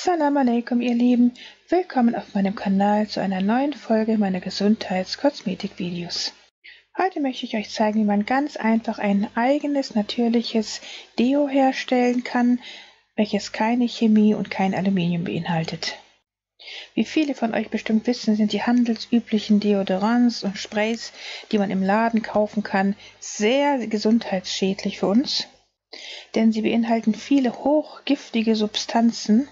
Assalamu alaikum, ihr Lieben. Willkommen auf meinem Kanal zu einer neuen Folge meiner Gesundheits-Kosmetik-Videos. Heute möchte ich euch zeigen, wie man ganz einfach ein eigenes, natürliches Deo herstellen kann, welches keine Chemie und kein Aluminium beinhaltet. Wie viele von euch bestimmt wissen, sind die handelsüblichen Deodorants und Sprays, die man im Laden kaufen kann, sehr gesundheitsschädlich für uns, denn sie beinhalten viele hochgiftige Substanzen,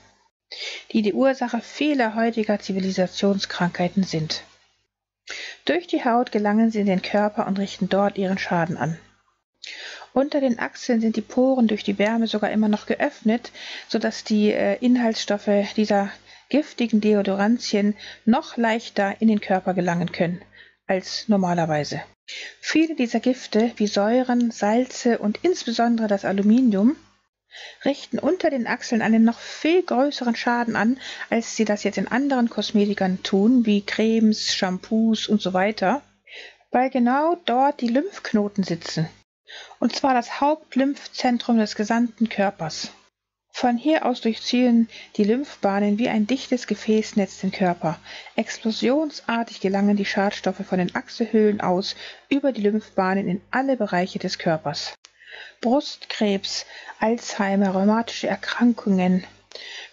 die die Ursache vieler heutiger Zivilisationskrankheiten sind. Durch die Haut gelangen sie in den Körper und richten dort ihren Schaden an. Unter den Achseln sind die Poren durch die Wärme sogar immer noch geöffnet, sodass die Inhaltsstoffe dieser giftigen Deodorantien noch leichter in den Körper gelangen können als normalerweise. Viele dieser Gifte, wie Säuren, Salze und insbesondere das Aluminium, richten unter den Achseln einen noch viel größeren Schaden an, als sie das jetzt in anderen Kosmetikern tun, wie Cremes, Shampoos und so weiter, weil genau dort die Lymphknoten sitzen, und zwar das Hauptlymphzentrum des gesamten Körpers. Von hier aus durchziehen die Lymphbahnen wie ein dichtes Gefäßnetz den Körper. Explosionsartig gelangen die Schadstoffe von den Achselhöhlen aus über die Lymphbahnen in alle Bereiche des Körpers. Brustkrebs, Alzheimer, rheumatische Erkrankungen,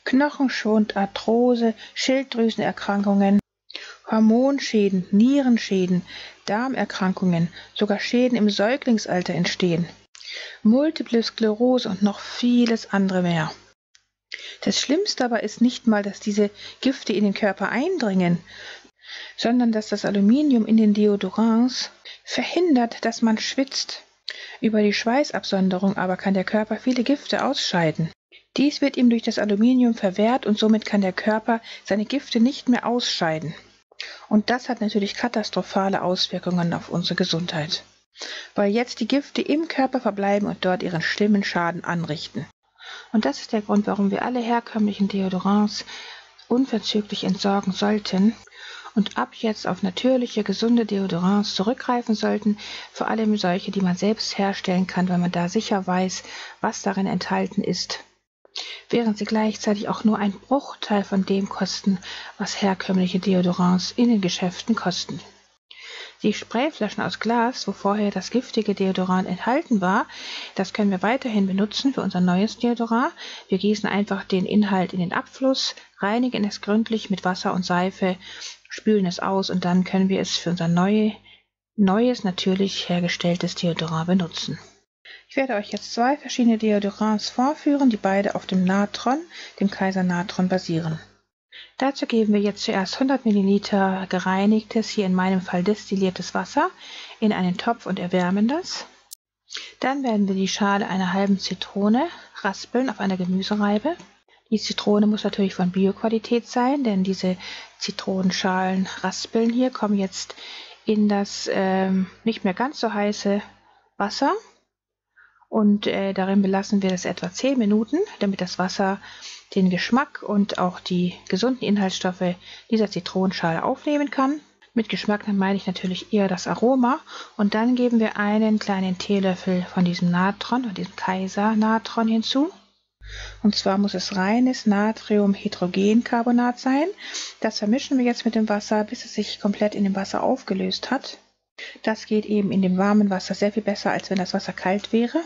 Knochenschwund, Arthrose, Schilddrüsenerkrankungen, Hormonschäden, Nierenschäden, Darmerkrankungen, sogar Schäden im Säuglingsalter entstehen, Multiple Sklerose und noch vieles andere mehr. Das Schlimmste aber ist nicht mal, dass diese Gifte in den Körper eindringen, sondern dass das Aluminium in den Deodorants verhindert, dass man schwitzt. Über die Schweißabsonderung aber kann der Körper viele Gifte ausscheiden. Dies wird ihm durch das Aluminium verwehrt und somit kann der Körper seine Gifte nicht mehr ausscheiden. Und das hat natürlich katastrophale Auswirkungen auf unsere Gesundheit, weil jetzt die Gifte im Körper verbleiben und dort ihren schlimmen Schaden anrichten. Und das ist der Grund, warum wir alle herkömmlichen Deodorants unverzüglich entsorgen sollten und ab jetzt auf natürliche, gesunde Deodorants zurückgreifen sollten, vor allem solche, die man selbst herstellen kann, weil man da sicher weiß, was darin enthalten ist, während sie gleichzeitig auch nur einen Bruchteil von dem kosten, was herkömmliche Deodorants in den Geschäften kosten. Die Sprayflaschen aus Glas, wo vorher das giftige Deodorant enthalten war, das können wir weiterhin benutzen für unser neues Deodorant. Wir gießen einfach den Inhalt in den Abfluss, reinigen es gründlich mit Wasser und Seife, spülen es aus und dann können wir es für unser neues, natürlich hergestelltes Deodorant benutzen. Ich werde euch jetzt zwei verschiedene Deodorants vorführen, die beide auf dem Natron, dem Kaiser Natron, basieren. Dazu geben wir jetzt zuerst 100 ml gereinigtes, hier in meinem Fall destilliertes Wasser in einen Topf und erwärmen das. Dann werden wir die Schale einer halben Zitrone raspeln auf einer Gemüsereibe. Die Zitrone muss natürlich von Bioqualität sein, denn diese Zitronenschalen raspeln hier kommen jetzt in das nicht mehr ganz so heiße Wasser. Und darin belassen wir das etwa 10 Minuten, damit das Wasser den Geschmack und auch die gesunden Inhaltsstoffe dieser Zitronenschale aufnehmen kann. Mit Geschmack dann meine ich natürlich eher das Aroma. Und dann geben wir einen kleinen Teelöffel von diesem Natron, von diesem Kaiser Natron hinzu. Und zwar muss es reines Natriumhydrogencarbonat sein. Das vermischen wir jetzt mit dem Wasser, bis es sich komplett in dem Wasser aufgelöst hat. Das geht eben in dem warmen Wasser sehr viel besser, als wenn das Wasser kalt wäre.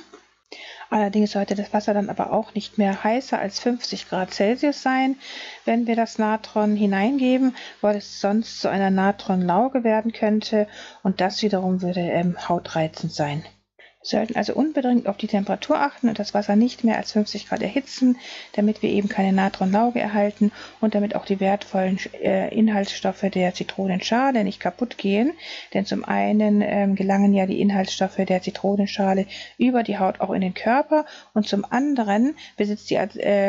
Allerdings sollte das Wasser dann aber auch nicht mehr heißer als 50 Grad Celsius sein, wenn wir das Natron hineingeben, weil es sonst zu einer Natronlauge werden könnte und das wiederum würde hautreizend sein. Wir sollten also unbedingt auf die Temperatur achten und das Wasser nicht mehr als 50 Grad erhitzen, damit wir eben keine Natronlauge erhalten und damit auch die wertvollen Inhaltsstoffe der Zitronenschale nicht kaputt gehen. Denn zum einen gelangen ja die Inhaltsstoffe der Zitronenschale über die Haut auch in den Körper und zum anderen besitzt die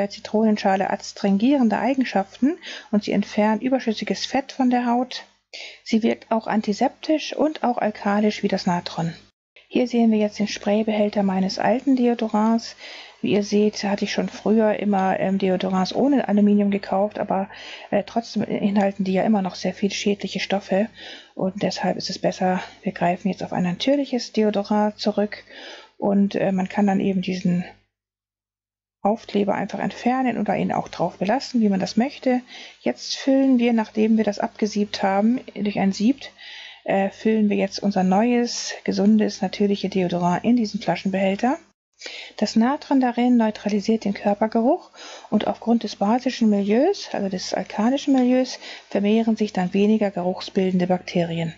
Zitronenschale adstringierende Eigenschaften und sie entfernt überschüssiges Fett von der Haut. Sie wirkt auch antiseptisch und auch alkalisch wie das Natron. Hier sehen wir jetzt den Spraybehälter meines alten Deodorants. Wie ihr seht, hatte ich schon früher immer Deodorants ohne Aluminium gekauft, aber trotzdem enthalten die ja immer noch sehr viele schädliche Stoffe. Und deshalb ist es besser, wir greifen jetzt auf ein natürliches Deodorant zurück und man kann dann eben diesen Aufkleber einfach entfernen oder ihn auch drauf belassen, wie man das möchte. Jetzt füllen wir, nachdem wir das abgesiebt haben, durch ein Sieb, füllen wir jetzt unser neues, gesundes, natürliches Deodorant in diesen Flaschenbehälter. Das Natron darin neutralisiert den Körpergeruch und aufgrund des basischen Milieus, also des alkalischen Milieus, vermehren sich dann weniger geruchsbildende Bakterien.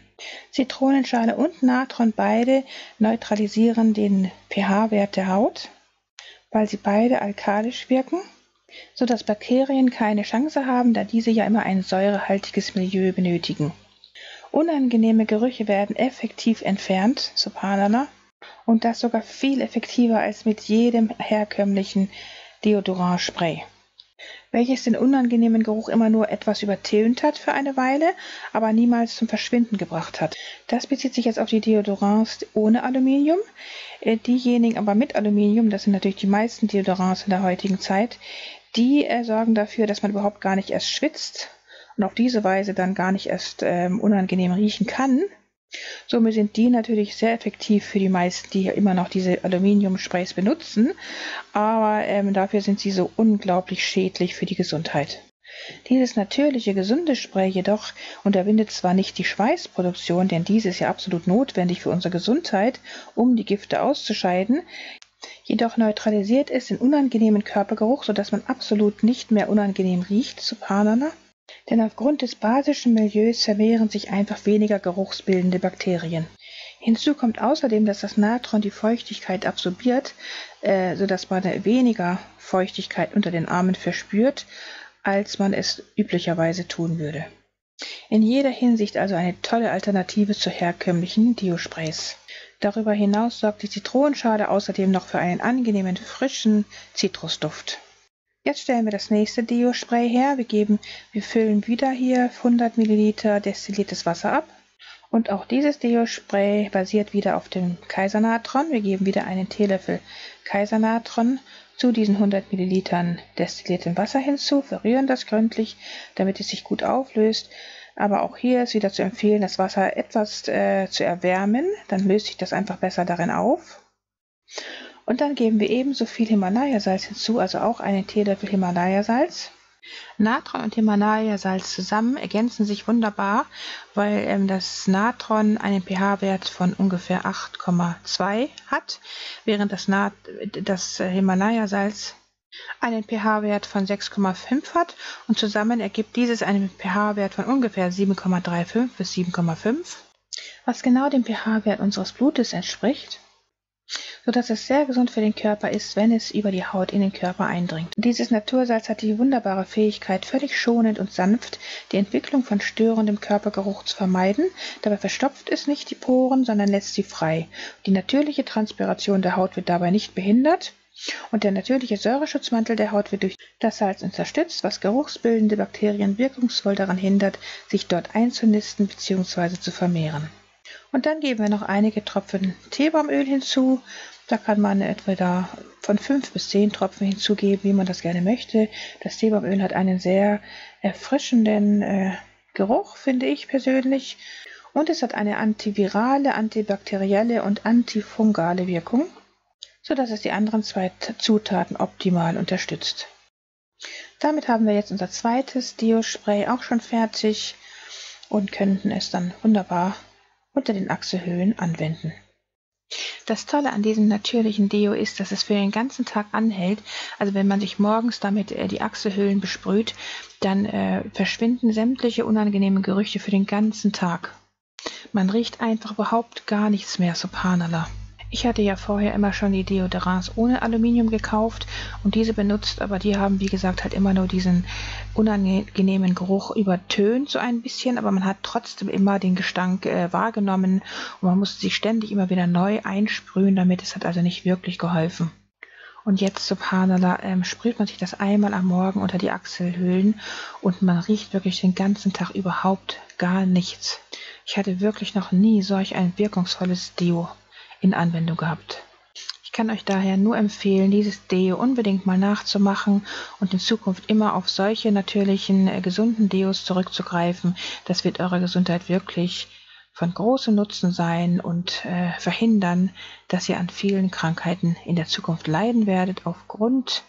Zitronenschale und Natron beide neutralisieren den pH-Wert der Haut, weil sie beide alkalisch wirken, sodass Bakterien keine Chance haben, da diese ja immer ein säurehaltiges Milieu benötigen. Unangenehme Gerüche werden effektiv entfernt, subhanallah, und das sogar viel effektiver als mit jedem herkömmlichen Deodorantspray, welches den unangenehmen Geruch immer nur etwas übertönt hat für eine Weile, aber niemals zum Verschwinden gebracht hat. Das bezieht sich jetzt auf die Deodorants ohne Aluminium. Diejenigen aber mit Aluminium, das sind natürlich die meisten Deodorants in der heutigen Zeit, die sorgen dafür, dass man überhaupt gar nicht erst schwitzt und auf diese Weise dann gar nicht erst unangenehm riechen kann. Somit sind die natürlich sehr effektiv für die meisten, die immer noch diese Aluminiumsprays benutzen, aber dafür sind sie so unglaublich schädlich für die Gesundheit. Dieses natürliche, gesunde Spray jedoch unterbindet zwar nicht die Schweißproduktion, denn diese ist ja absolut notwendig für unsere Gesundheit, um die Gifte auszuscheiden, jedoch neutralisiert es den unangenehmen Körpergeruch, sodass man absolut nicht mehr unangenehm riecht, subhanallah. Denn aufgrund des basischen Milieus vermehren sich einfach weniger geruchsbildende Bakterien. Hinzu kommt außerdem, dass das Natron die Feuchtigkeit absorbiert, sodass man weniger Feuchtigkeit unter den Armen verspürt, als man es üblicherweise tun würde. In jeder Hinsicht also eine tolle Alternative zu herkömmlichen Deo-Sprays. Darüber hinaus sorgt die Zitronenschale außerdem noch für einen angenehmen, frischen Zitrusduft. Jetzt stellen wir das nächste Deo-Spray her. Wir füllen wieder hier 100 ml destilliertes Wasser ab. Und auch dieses Deo-Spray basiert wieder auf dem Kaisernatron. Wir geben wieder einen Teelöffel Kaisernatron zu diesen 100 ml destilliertem Wasser hinzu, verrühren das gründlich, damit es sich gut auflöst. Aber auch hier ist wieder zu empfehlen, das Wasser etwas zu erwärmen. Dann löst sich das einfach besser darin auf. Und dann geben wir ebenso viel Himalaya-Salz hinzu, also auch einen Teelöffel Himalaya-Salz. Natron und Himalaya-Salz zusammen ergänzen sich wunderbar, weil das Natron einen pH-Wert von ungefähr 8,2 hat, während das Himalaya-Salz einen pH-Wert von 6,5 hat und zusammen ergibt dieses einen pH-Wert von ungefähr 7,35 bis 7,5, was genau dem pH-Wert unseres Blutes entspricht, sodass es sehr gesund für den Körper ist, wenn es über die Haut in den Körper eindringt. Dieses Natursalz hat die wunderbare Fähigkeit, völlig schonend und sanft die Entwicklung von störendem Körpergeruch zu vermeiden. Dabei verstopft es nicht die Poren, sondern lässt sie frei. Die natürliche Transpiration der Haut wird dabei nicht behindert und der natürliche Säureschutzmantel der Haut wird durch das Salz unterstützt, was geruchsbildende Bakterien wirkungsvoll daran hindert, sich dort einzunisten bzw. zu vermehren. Und dann geben wir noch einige Tropfen Teebaumöl hinzu. Da kann man etwa von 5 bis 10 Tropfen hinzugeben, wie man das gerne möchte. Das Teebaumöl hat einen sehr erfrischenden Geruch, finde ich persönlich. Und es hat eine antivirale, antibakterielle und antifungale Wirkung, sodass es die anderen 2 Zutaten optimal unterstützt. Damit haben wir jetzt unser zweites Deo-Spray auch schon fertig und könnten es dann wunderbar unter den Achselhöhlen anwenden. Das Tolle an diesem natürlichen Deo ist, dass es für den ganzen Tag anhält. Also wenn man sich morgens damit die Achselhöhlen besprüht, dann verschwinden sämtliche unangenehmen Gerüche für den ganzen Tag. Man riecht einfach überhaupt gar nichts mehr, subhanallah. Ich hatte ja vorher immer schon die Deodorants ohne Aluminium gekauft und diese benutzt, aber die haben, wie gesagt, halt immer nur diesen unangenehmen Geruch übertönt so ein bisschen, aber man hat trotzdem immer den Gestank wahrgenommen und man musste sich ständig immer wieder neu einsprühen, damit es hat also nicht wirklich geholfen. Und jetzt, subhanallah, sprüht man sich das einmal am Morgen unter die Achselhöhlen und man riecht wirklich den ganzen Tag überhaupt gar nichts. Ich hatte wirklich noch nie solch ein wirkungsvolles Deo in Anwendung gehabt. Ich kann euch daher nur empfehlen, dieses Deo unbedingt mal nachzumachen und in Zukunft immer auf solche natürlichen, gesunden Deos zurückzugreifen. Das wird eurer Gesundheit wirklich von großem Nutzen sein und verhindern, dass ihr an vielen Krankheiten in der Zukunft leiden werdet aufgrund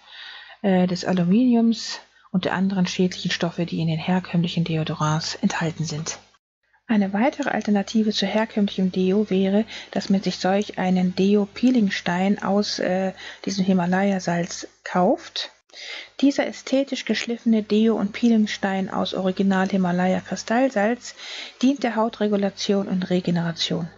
des Aluminiums und der anderen schädlichen Stoffe, die in den herkömmlichen Deodorants enthalten sind. Eine weitere Alternative zu herkömmlichem Deo wäre, dass man sich solch einen Deo-Peelingstein aus diesem Himalaya-Salz kauft. Dieser ästhetisch geschliffene Deo- und Peelingstein aus Original Himalaya-Kristallsalz dient der Hautregulation und Regeneration.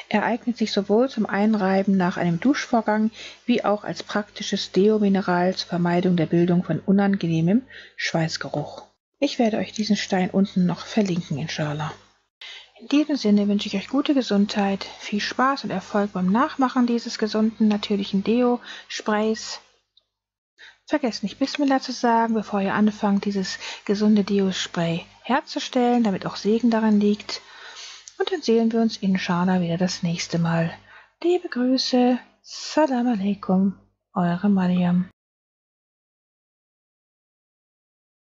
Er eignet sich sowohl zum Einreiben nach einem Duschvorgang wie auch als praktisches Deo-Mineral zur Vermeidung der Bildung von unangenehmem Schweißgeruch. Ich werde euch diesen Stein unten noch verlinken, inshallah. In diesem Sinne wünsche ich euch gute Gesundheit, viel Spaß und Erfolg beim Nachmachen dieses gesunden, natürlichen Deo-Sprays. Vergesst nicht Bismillah zu sagen, bevor ihr anfangt, dieses gesunde Deo-Spray herzustellen, damit auch Segen darin liegt. Und dann sehen wir uns inshallah wieder das nächste Mal. Liebe Grüße, Salam alaikum, eure Mariam.